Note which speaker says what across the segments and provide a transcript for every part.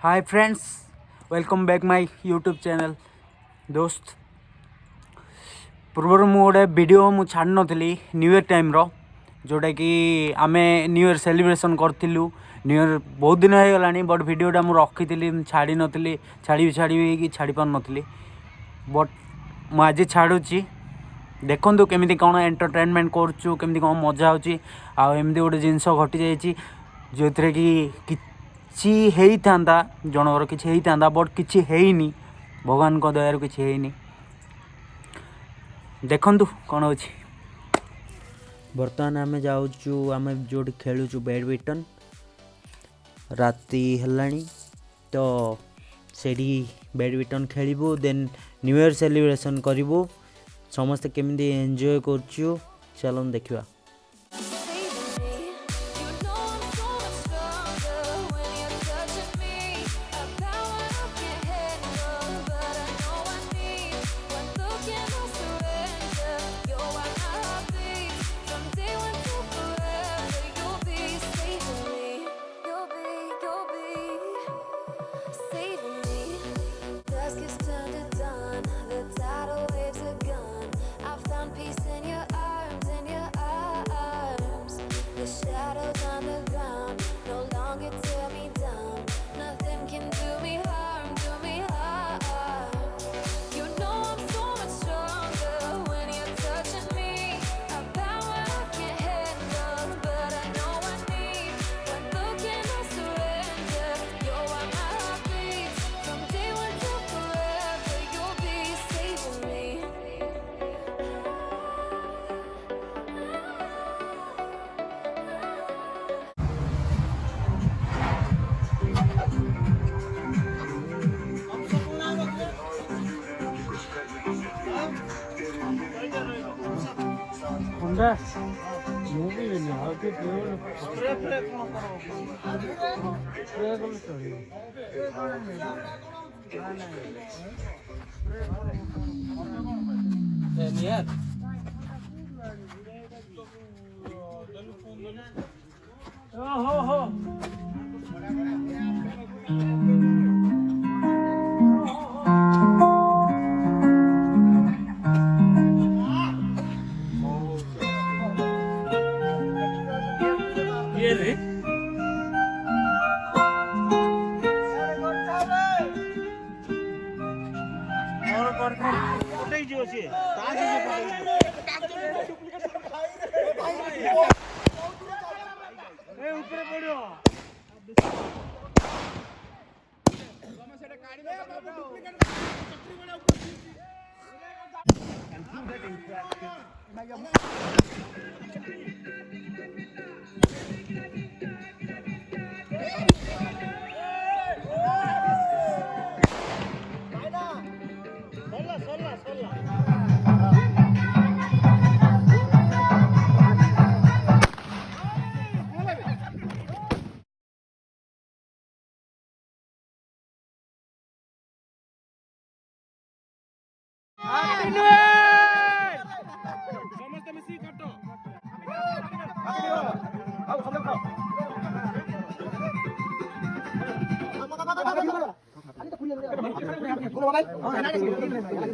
Speaker 1: Hi friends, welcome back my YouTube channel. दोस्त पूर्व मु गोटे वीडियो मु छाड़ नी न्यू इयर टाइम जोटा कि आम न्यू इयर सेलिब्रेशन करूँ। न्यू इयर बहुत दिन हो गला बट वीडियोटा मुझे रखी छाड़ी नी छाड़ी छाड़ी पार नी बट मुझे छाड़ुची। देखु केमी कौन एंटरटेनमेंट करुँ केमी कौन मजा होमती गोटे जिनस घटी जाइए जो थे कि होता जनवर किसी होता बट किसी हैनी। भगवान को दयार किसी हैनी। देखु कौन हो बर्तमान आम जाऊँ आम जो खेलुचु बैडमिंटन राति है तो से बैडमिंटन खेलू देन न्यू इयर सेलिब्रेशन करूँ। समस्ते केमी एंजॉय करुँ चलन देखा।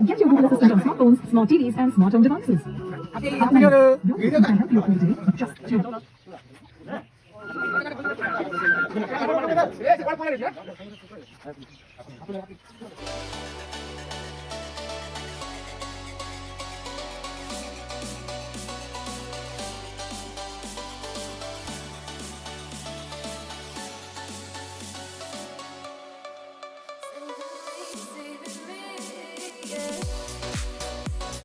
Speaker 2: Get your Google Assistant on smartphones, smart TVs, and smart home devices. Your can help you all day. Just $2.